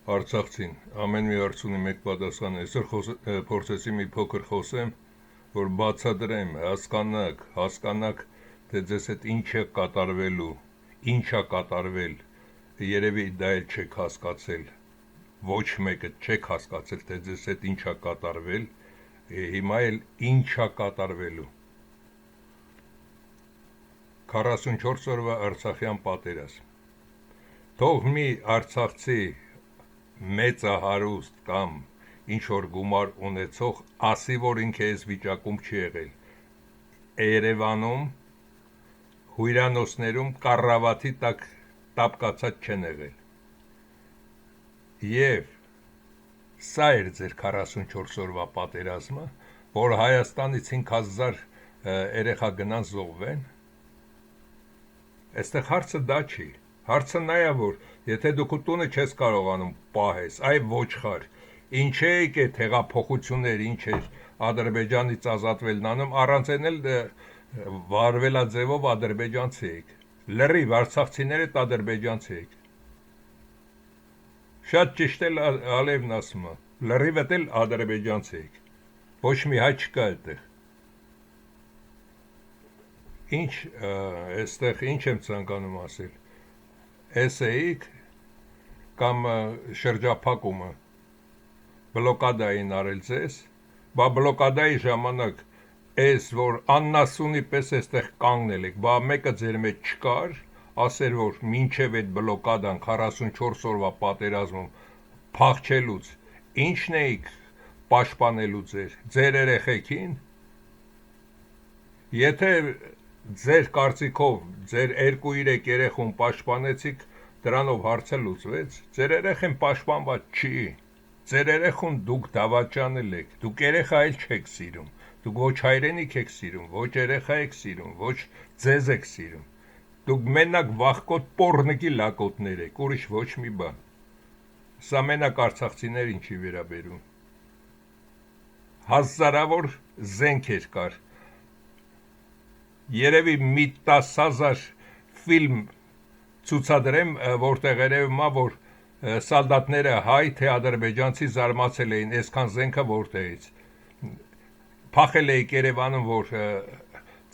Արցախցին ամեն մի հարց ունի մեկ պատասխան, այսօր փորձեցի մի փոքր խոսեմ, որ բացատրեմ, հասկանաք, թե ձեզ հետ ինչ է կատարվելու, ինչ է կատարվել, երևի դա էլ չեք հասկացել, ոչ մեկը չեք հասկացել, թե ձեզ հետ ինչ է կատարվել, հիմա էլ ինչ է կատարվելու։ 44 օրվա Արցախյան պատերազմ։ Թող մի արցախցի մեծահարուստ կամ ինչ-որ գումար ունեցող ասի, որ ինքը այս վիճակում չի եղել։ Երևանում, հյուրանոցներում կառավատի տակ տապկացած չեն եղել։ Եվ սա էր ձեր 44 օրվա պատերազմը, որ Հայաստանից 5000 երեխա գնան զոհվեն։ Այստեղ հարցը դա չի։ Հարցը նա է, որ եթե դու քո տունը չես կարողանում պահես, այ ոչխար, ինչ է եկել հեղափոխություններ, ինչ էր Ադրբեջանից ազատվելն անում, առանց այն էլ վարվելաձևով ադրբեջանցի եք։ Լրիվ արցախցիները ադրբեջանցի եք։ Շատ ճիշտ էլ Ալևն ասում է, լրիվ էլ ադրբեջանցի եք։ Ոչ մի հայ չկա այդտեղ։ Ինչ այստեղ ինչ եմ ցանկանում ասել։ Էսեիք կամ շրջափակումը բլոկադային արել ձեզ, բա բլոկադայի ժամանակ այս որ աննասունի պես այստեղ կանգնել եք, բա մեկը ձեր մեջ չկար, ասեր որ մինչև այդ բլոկադան 44 օրվա պատերազմում փախչելուց ինչն էիք պաշտպանելու ձեր երեխեքին։ Եթե ձեր կարծիքով ձեր 2-3 երեխուն պաշտպանեցիք, դրանով հարցը լուծվեց, ձեր երեխեն պաշտպանված չի, ձեր երեխուն դուք դավաճանել եք, դուք երեխա էլ չեք սիրում, դուք ոչ հայրենիք եք սիրում, ոչ երեխա եք սիրում, ոչ ձեզ եք սիրում, դուք մենակ վախկոտ պոռնկի լակոտներ եք, ուրիշ ոչ մի բան։ Սա մենակ արցախցիներ ինչի վերաբերում։ Հազարավոր զենքեր կար, երևի մի 10,000 ֆիլմ ցուցադրեմ, որտեղ երևում է, որ սալդատները հայ թե ադրբեջանցի զարմացել էին, այսքան զենքը որտեղից։ Փախել էիք Երևանում, որ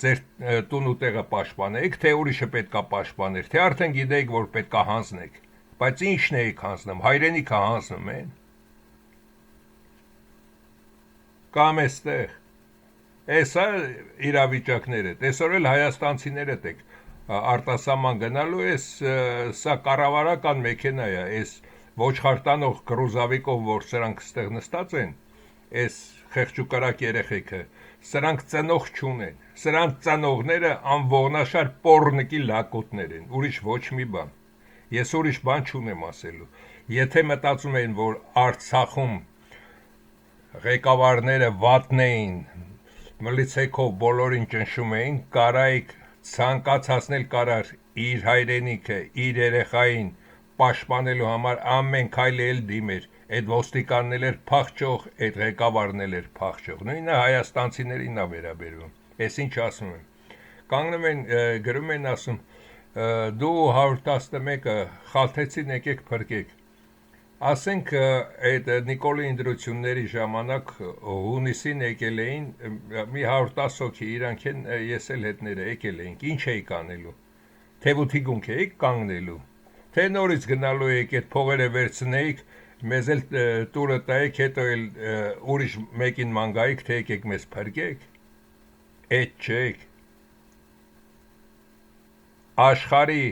ձեր տուն ու տեղը պաշտպանեիք, թե ուրիշը պետքա պաշտպաներ, թե արդեն գիտեիք, որ պետքա հանձնեք, բայց ինչն էիք հանձնում, հայրենիքը հանձնում են։ Կամ էստեղ Էսա իրավիճակները, տեսօր էլ հայաստանցիները տեք, արտասահման գնալու ես, սա կառավարական մեքենա է, այս ոչխարտանող գրուզավիկով, որ սրանք ստեղ նստած են, այս խեղճուկարակ երեխեքը, սրանք ծնող չունեն, սրանք ծնողները անողնաշար պոռնկի լակոտներ են, ուրիշ ոչ մի բան, ես ուրիշ բան չունեմ ասելու, եթե մտածում են, որ Արցախում ղեկավարները վատն էին, մլիցեքով բոլորին ճնշում էին, կարայիք ցանկացածնել կարար իր հայրենիքը, իր երեխային պաշտպանելու համար ամեն քայլի էլ դիմեր, այդ ոստիկանն էր փախչող, այդ ղեկավարն էր փախչող, նույնը հայաստանցիներին է վերաբերվում, ես ինչ ասում եմ, կանգնում են, գրում են ասում, դու 111-ը խալթեցին եկեք փրկեք, ասենք այդ Նիկոլի ընտրությունների ժամանակ հունիսին եկել էին մի 110 հոգի իրանք են ես էլ հետները եկել էինք, ինչ էիք անելու, թևութի գունք էիք կանգնելու, թե նորից գնալու էիք այդ փողերը վերցնեիք, մեզ էլ տուրը տայիք, հետո էլ ուրիշ մեկին մանգայիք, թե եկեք մեզ փրկեք, այդ չեք, աշխարի,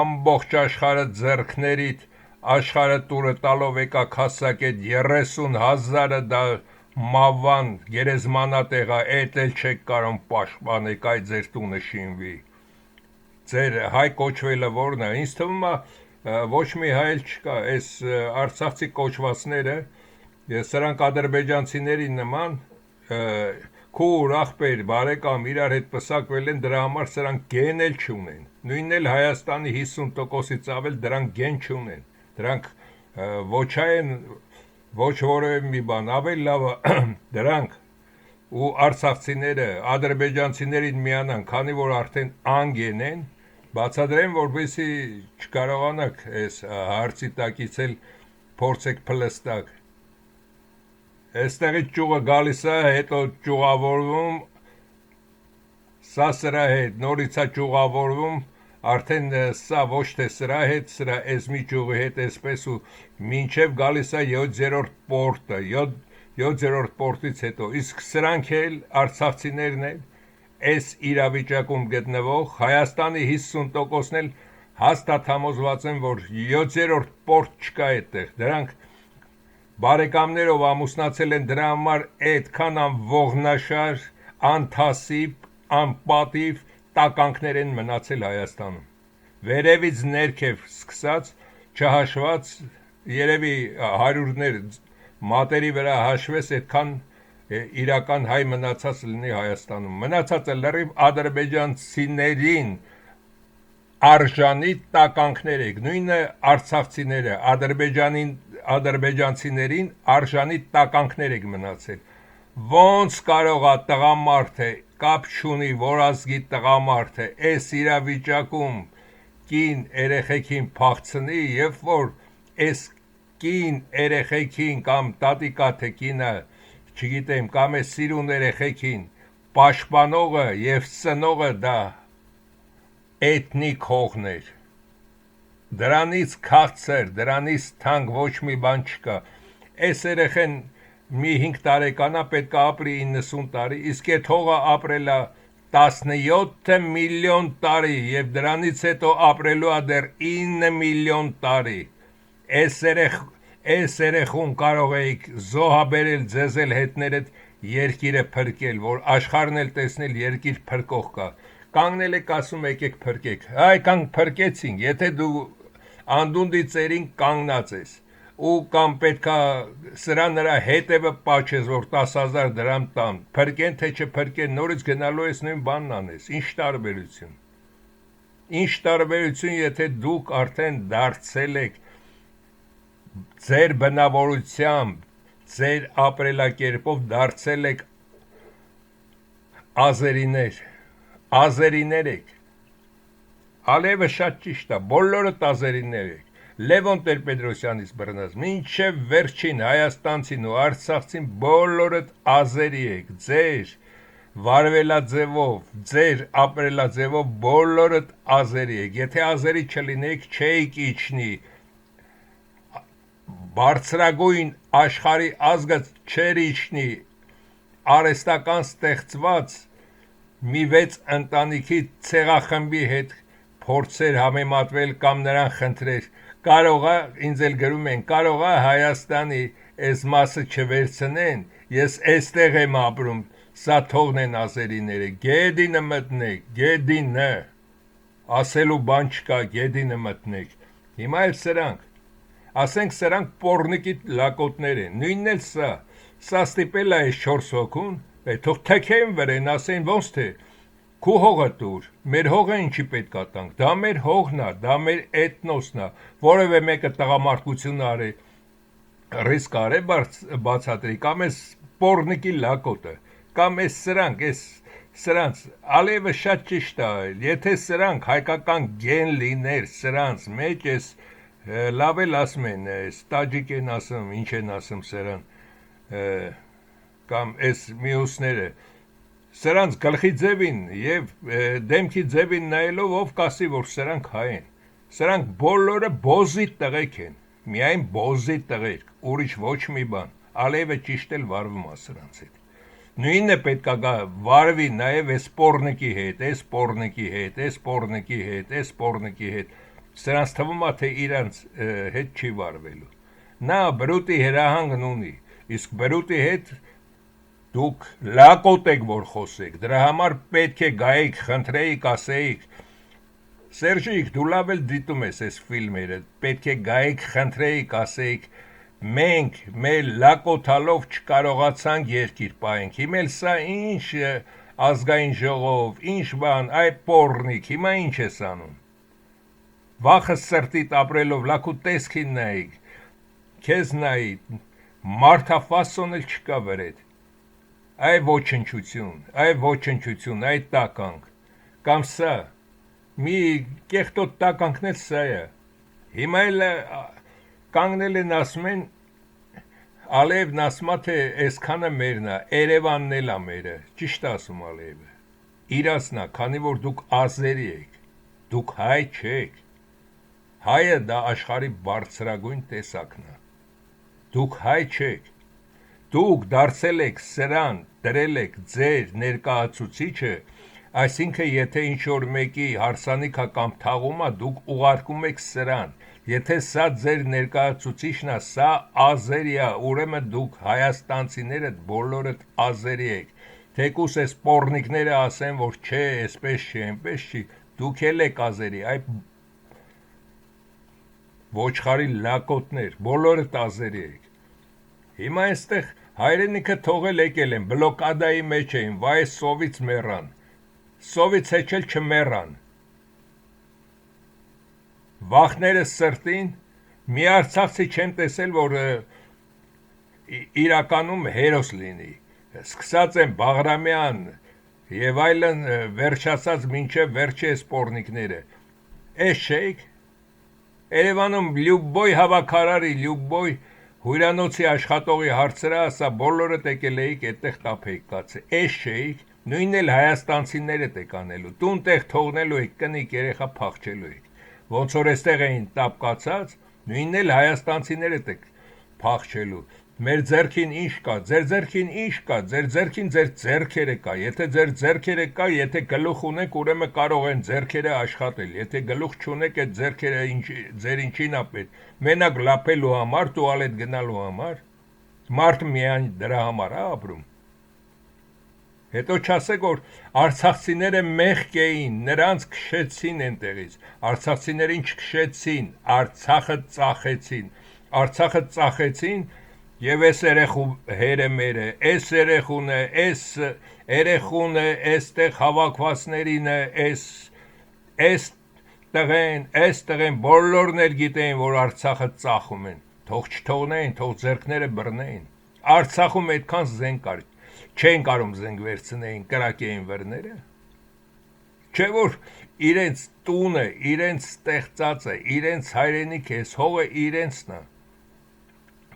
ամբողջ աշխարը ձեռքներիդ աշխարը տուրը տալով եկաք հասակ այդ 30,000-ը դա մավան գերեզմանատեղա էդ էլ չեք կարող պաշտպանեք այդ ձեր տունը շինվի ձեր հայ կոչվելը որն է ինձ թվում է ոչ մի հայ էլ չկա այս արցախցի կոչվածները սրանք ադրբեջանցիների նման քուր ախպեր բարեկամ իրար հետ պսակվել են դրա համար սրանք գեն էլ չունեն նույնն էլ Հայաստանի 50%-ից ավել դրանք գեն չունեն դրանք ոչ այն ոչ որևէ մի բան ավել լավ դրանք ու արցախցիները ադրբեջանցիներին միանան քանի որ արդեն անգեն են բացատրեմ որպեսզի չկարողանաք այս հարցի տակից էլ փորձեք փլստակ։ Այստեղից ճյուղը գալիս է, հետո ճյուղավորվում, սա սրա հետ նորից է ճյուղավորվում, արդեն սա ոչ թե սրա հետ, սրա էզմի ճյուղի հետ էսպես ու մինչև գալիս է 7-րդ պորտը, 7-րդ պորտից հետո, իսկ սրանք էլ արցախցիներն էլ այս իրավիճակում գտնվող Հայաստանի 50%-ն էլ հաստատ համոզված են, որ 7-րդ պորտ չկա այդտեղ, դրանք բարեկամներով ամուսնացել են, դրա համար այդքան անողնաշար, անթասիբ, անպատիվ տականքներ են մնացել Հայաստանում, վերևից ներքև սկսած, չհաշված, երևի հարյուրներ մատերի վրա հաշվես, այդքան իրական հայ մնացած լինի Հայաստանում, մնացածը լրիվ ադրբեջանցիներին արժանի տականքներ եք, նույնը արցախցիները, ադրբեջանցիներին արժանի տականքներ եք մնացել, ոնց կարող է տղամարդը կապ չունի, որ ազգի տղամարդը այս իրավիճակում կին երեխեքին փախցնի, երբ որ այս կին երեխեքին կամ տատիկա թե կինը, չգիտեմ, կամ այս սիրուն երեխեքին պաշտպանողը եւ ծնողը դա էթնիկ հողներ, դրանից քաղցր, դրանից թանկ ոչ մի բան չկա, այս երեխեն մի 5 տարեկանա պետք է ապրի 90 տարի, իսկ այդ հողը ապրելա 17 միլիոն տարի եւ դրանից հետո ապրելու է դեռ 9 միլիոն տարի, այս երեխուն կարող էիք զոհաբերել ձեզ էլ հետներդ երկիրը փրկել, որ աշխարհն էլ տեսնել երկիր փրկող կա, կանգնել եք ասում եկեք փրկեք, այ կանգ փրկեցինք, եթե դու անդունդի ծերին կանգնած ես, ու կամ պետքա սրա նրա հետևը պաչես, որ 10,000 դրամ տան, փրկեն թե չփրկեն, նորից գնալու ես նույն բանն անես, ինչ տարբերություն, եթե դուք արդեն դարձել եք ձեր բնավորությամբ, ձեր ապրելակերպով դարձել եք ազերիներ եք, Ալիևը շատ ճիշտ է, բոլորդ ազերիներ եք, Լևոն Տեր-Պետրոսյանից բռնած, մինչև վերջին հայաստանցին ու արցախցին բոլորդ ազերի եք, ձեր վարվելաձևով, ձեր ապրելաձևով բոլորդ ազերի եք, եթե ազերի չլինեք, չէիք իջնի, բարձրագույն աշխարհի ազգը չեր իջնի, արհեստական ստեղծված մի 6 ընտանիքի ցեղախմբի հետ փորձեր համեմատվել կամ նրան խնդրեր, կարող է, ինձ էլ գրում են, կարող է Հայաստանի այս մասը չվերցնեն, ես այստեղ եմ ապրում, սա թողնեն ազերիները, գեդինը մտնեք, գեդինը, ասելու բան չկա, գեդինը մտնեք, հիմա էլ սրանք, ասենք սրանք պոռնիկի լակոտներ են, նույնն էլ սա ստիպել է այս 4 հոգուն, թող թքեն վրեն, ասեն ոնց թե, քու հողը տուր, մեր հողը ինչի պետք է տանք, դա մեր հողն է, դա մեր էթնոսն է, որևէ մեկը տղամարդկություն արի, ռիսկ արի բացատրի, կամ այս պոռնիկի լակոտը, կամ այս սրանց, Ալիևը շատ ճիշտ է, եթե սրանք հայկական գեն լիներ, սրանց մեջ ես, լավ էլ ասում են, տաջիկ են ասում, ինչ են ասում սրան, կամ այս միուսները, սրանց գլխի ձևին և դեմքի ձևին նայելով ով կասի, որ սրանք հայ են, սրանք բոլորը բոզիտ տղեկ են, միայն բոզիտ տղերք, ուրիշ ոչ մի բան, Ալիևը ճիշտ էլ վարվում է սրանց հետ, նույնն է պետք է վարվի նաև այս պոռնիկի հետ, այս պոռնիկի հետ, այս պոռնիկի հետ, այս պոռնիկի հետ, սրանց թվում է, թե իրանց հետ չի վարվելու, նա բրուտի հրահանգն ունի, իսկ բրուտի հետ դուք լակոտ եք, որ խոսեք, դրա համար պետք է գայիք, խնդրեիք, ասեիք, Սերժիկ, դու լավ էլ դիտում ես այս ֆիլմերը, պետք է գայիք, խնդրեիք, ասեիք, մենք մեր լակոթալով չկարողացանք երկիր պահենք, հիմա էլ սա ինչ ազգային ժողով, ինչ բան, այ պոռնիկ, հիմա ինչ ես անում, վախը սրտիդ ապրելով, լակու տեսքին նայիք, քեզ նայի, մարդաֆասոն էլ չկա վրեդ, այ ոչնչություն, այ տականք, կամ սա, մի կեղտոտ տականքն էլ սա է, հիմա էլ կանգնել են ասում են Ալիևն ասում է թե այսքանը մերն է, Երևանն էլ է մերը, ճիշտ ասում Ալիևը։ Իրացնա, քանի որ դուք ազերի եք, դուք հայ չեք։ Հայը դա աշխարհի բարձրագույն տեսակն է։ Դուք հայ չեք։ Դուք դարձել եք սրան, դրել եք ձեր ներկայացուցիչը, այսինքն եթե ինչ-որ մեկի հարսանիքա կամ թաղում է, դուք ուղարկում եք սրան։ Եթե սա ձեր ներկայացուցիչն է, սա ազերի է, ուրեմն դուք հայաստանցիներդ բոլորդ ազերի եք։ Թեկուս այս պոռնիկները ասեն, որ չէ, այսպես չի, այնպես չի, դուք էլ եք ազերի, այ ոչխարի լակոտներ, բոլորդ ազերի եք։ Հիմա այստեղ հայրենիքը թողել եկել են, բլոկադայի մեջ էին, վայ սովից մեռան, սովից հեչել չմեռան։ Վախները սրտին, մի արցախցի չեմ տեսել, որ իրականում հերոս լինի, սկսած են Բաղրամյան և այլն վերջացած մինչև վերջի այս պոռնիկները, այս չէիք, Երևանում լյուբոյ հավաքարարի, լյուբոյ հյուրանոցի աշխատողի հարցրա, ասա բոլորդ եկել էիք այդտեղ տապեիք կացը, այս չէիք, նույնն էլ հայաստանցիներդ եք անելու, տուն տեղ թողնելու եք, կնիկ երեխա փախչելու եք, ոնց որ այստեղ էին տապկացած, նույնն էլ հայաստանցիներդ եք փախչելու, մեր ձեռքին ինչ կա, ձեր ձեռքին ինչ կա, ձեր ձեռքին ձեր ձեռքերը կա, եթե ձեր ձեռքերը կա, եթե գլուխ ունեք, ուրեմն կարող են ձեռքերը աշխատել, եթե գլուխ չունեք, այդ ձեռքերը ձեր ինչին է պետք, մենակ լապելու համար, տուալետ գնալու համար, մարդը միայն դրա համար է ապրում։ Հետո չասեք, որ արցախցիները մեղք էին, նրանց քշեցին այնտեղից, արցախցիներին չքշեցին, Արցախը ծախեցին, և այս երեխու հերը մերը, այս երեխունը, այս երեխունը, այստեղ հավաքվածներինը, այս տղեն, բոլորն էլ գիտեին, որ Արցախը ծախում են, թող չթողնեին, թող ձեռքները բռնեին, Արցախում այդքան զենք կար, չեն կարում զենք վերցնեին, կրակեին վրները, չէ որ իրենց տունը, իրենց ստեղծածը, իրենց հայրենիքը, այս հողը իրենցն է,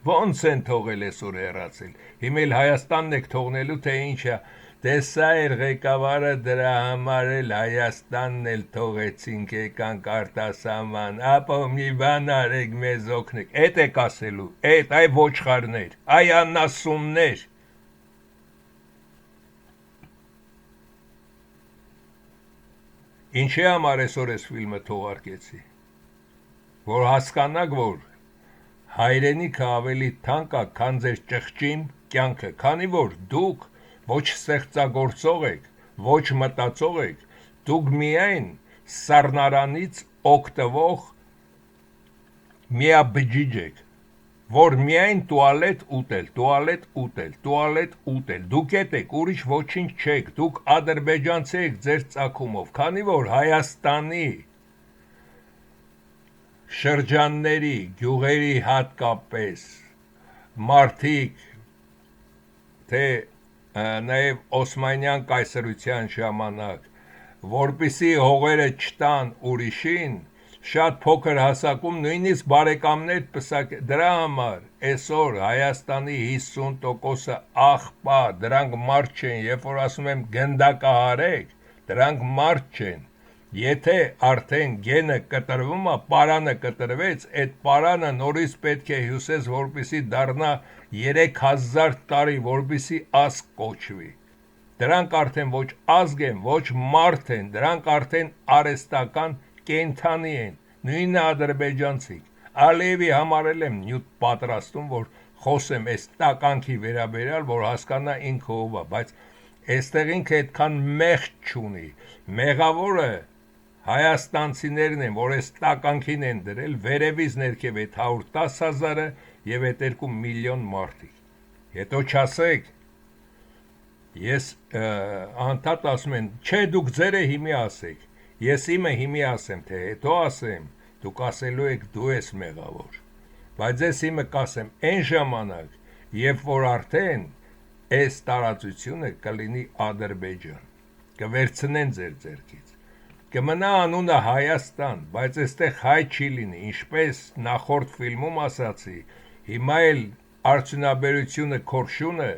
ոնց են թողել այսօր հեռացել, հիմա էլ Հայաստանն եք թողնելու, թե ինչ է, տեսա էր ղեկավարը դրա համար էլ Հայաստանն էլ թողեցինք, եկանք արտասահման, ապա մի բան արեք մեզ օգնեք, էդ եք ասելու, էդ, այ ոչխարներ, այ անասուններ, ինչի համար այսօր այս ֆիլմը թողարկեցի, որ հասկանաք, որ հայրենիքը ավելի թանկ է, քան ձեր ճղճին կյանքը, քանի որ դուք ոչ ստեղծագործող եք, ոչ մտածող եք, դուք միայն սառնարանից օգտվող միաբջիջ եք, որ միայն տուալետ ուտել, դուք էդ եք, ուրիշ ոչինչ չեք, դուք ադրբեջանցի եք ձեր ծագումով, քանի որ Հայաստանի շրջանների, գյուղերի հատկապես մարդիկ, թե նաև Օսմանյան կայսրության ժամանակ, որպիսի հողերը չտան ուրիշին, շատ փոքր հասակում նույնիսկ բարեկամներ պսակ, դրա համար այսօր Հայաստանի 50%-ը աղբա, դրանք մարդ չեն, երբ որ ասում եմ գնդակահարեք, դրանք մարդ չեն, եթե արդեն գենը կտրվում է, պարանը կտրվեց, այդ պարանը նորից պետք է հյուսես, որպիսի դառնա 3000 տարի, որպիսի ազգ կոչվի, դրանք արդեն ոչ ազգ են, ոչ մարդ են, դրանք արդեն արհեստական կենդանի են, նույնը ադրբեջանցիք, Ալիևի համար եմ նյութ պատրաստում, որ խոսեմ այս տականքի վերաբերյալ, որ հասկանա ինքը ով է, բայց այստեղ ինքը այդքան մեղք չունի, մեղավորը հայաստանցիներն են, որ այս տականքին են դրել, վերևից ներքև այդ 110,000-ը և այդ 2 միլիոն մարդիկ, հետո չասեք, ես անդադ ասում են, չէ դուք ձերը հիմի ասեք, ես իմը հիմի ասեմ, թե հետո ասեմ, դուք ասելու եք դու ես մեղավոր, բայց ես իմը կասեմ, այն ժամանակ, երբ որ արդեն այս տարածությունը կլինի Ադրբեջան, կվերցնեն ձեր ձեռքից, կմնա անունը Հայաստան, բայց այստեղ հայ չի լինի, ինչպես նախորդ ֆիլմում ասացի, հիմա էլ արդյունաբերությունը քորշունը,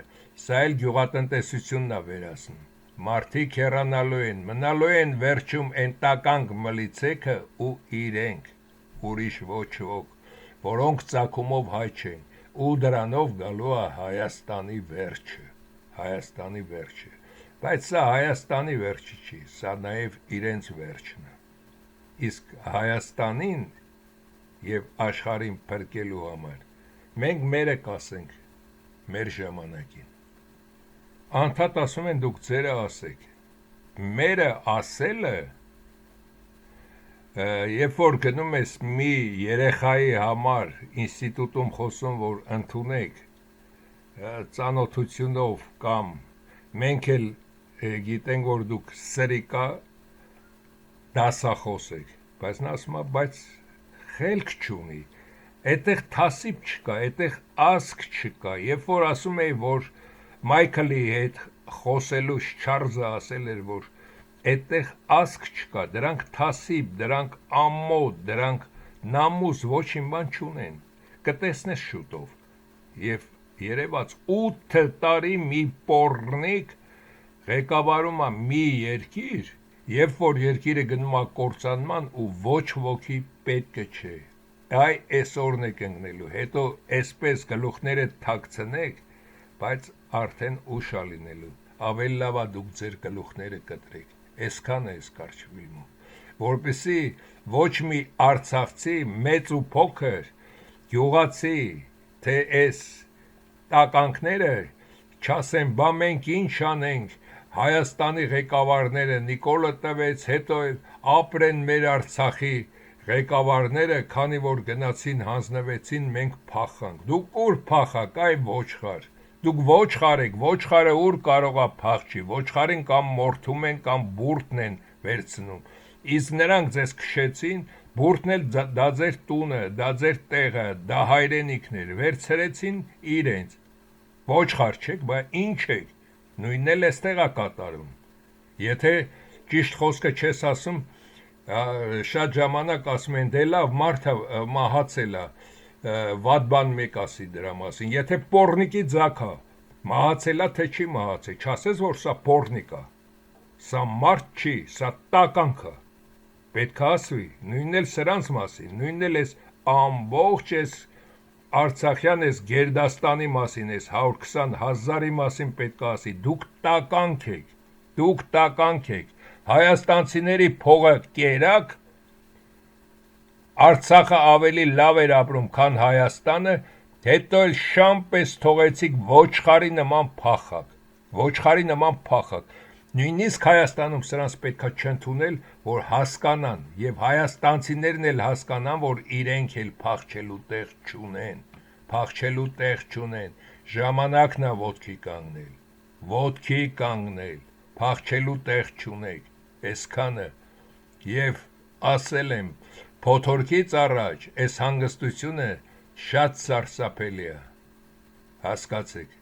սա էլ գյուղատնտեսությունն է վերացնում։ Մարդիկ հեռանալու են, մնալու են վերջում են տականք մլիցեքը ու իրենք, ուրիշ ոչ ոք, որոնք ծագումով հայ չեն, ու դրանով գալու է Հայաստանի վերջը, Հայաստանի վերջը, բայց սա Հայաստանի վերջը չի, սա նաև իրենց վերջն է, իսկ Հայաստանին և աշխարհին փրկելու համար մենք մերը կասենք մեր ժամանակին, անդադ ասում են դուք ձերը ասեք, մերը ասելը, երբ որ գնում ես մի երեխայի համար ինստիտուտում խոսում, որ ընդունեք ծանոթությունով կամ մենք էլ գիտենք, որ դուք սրիկա դասախոս եք, բայց նա ասում է, բայց խելք չունի, այդտեղ թասիբ չկա, այդտեղ ասք չկա, երբ որ ասում էի, որ Մայքլի հետ խոսելուց Չարլզը ասել էր, որ այդտեղ ասք չկա, դրանք թասիբ, դրանք ամոթ, դրանք նամուս ոչինչ բան չունեն, կտեսնես շուտով, և երևաց 8 տարի մի պոռնիկ ղեկավարում է մի երկիր, երբ որ երկիրը գնում է կործանման ու ոչ ոքի պետքը չէ, այ այսօրն եք ընկնելու, հետո այսպես գլուխները թաքցնեք, բայց արդեն ուշ է լինելու, ավելի լավ է դուք ձեր գլուխները կտրեք, այսքան է այս կարճ ֆիլմում, որպեսզի ոչ մի արցախցի, մեծ ու փոքր, գյուղացի, թե այս տականքները չասեն, բա մենք ինչ անենք, Հայաստանի ղեկավարները Նիկոլը տվեց, հետո ապրեն մեր Արցախի ղեկավարները, քանի որ գնացին հանձնվեցին, մենք փախանք, դուք ուր փախաք, այ ոչխար, դուք ոչխար եք, ոչխարը ուր կարող է փախչի, ոչխարին կամ մորթում են, կամ բուրդն են վերցնում, իսկ նրանք ձեզ քշեցին, բուրդն էլ դա ձեր տունը, դա ձեր տեղը, դա հայրենիքն էր, վերցրեցին իրենց, ոչխար չեք, բայց ինչ եք, նույնն էլ էստեղ է կատարում, եթե ճիշտ խոսքը չես ասում, շատ ժամանակ ասում են, դե լավ, մարդը մահացել է, վատ բան մեկ ասի դրա մասին, եթե պոռնիկի ձագ է, մահացել է, թե չի մահացել, չասես, որ սա պոռնիկ է, սա մարդ չի, սա տականք է, պետք է ասվի, նույնն էլ սրանց մասին, նույնն էլ ես ամբողջ ես Արցախյան ես Գերդաստանի մասին, ես 120,000-ի մասին պետք է ասի, դուք տականք եք, հայաստանցիների փողը կերակ, Արցախը ավելի լավ էր ապրում, քան Հայաստանը, հետո էլ շան պես թողեցիք ոչխարի նման փախակ, նույնիսկ Հայաստանում սրանց պետք է չընդունել, որ հասկանան, և հայաստանցիներն էլ հասկանան, որ իրենք էլ փախչելու տեղ չունեն, ժամանակն է ոտքի կանգնել, փախչելու տեղ չունեք, այսքանը, և ասել եմ, փոթորկից առաջ այս հանգստությունը շատ սարսափելի է, հասկացեք,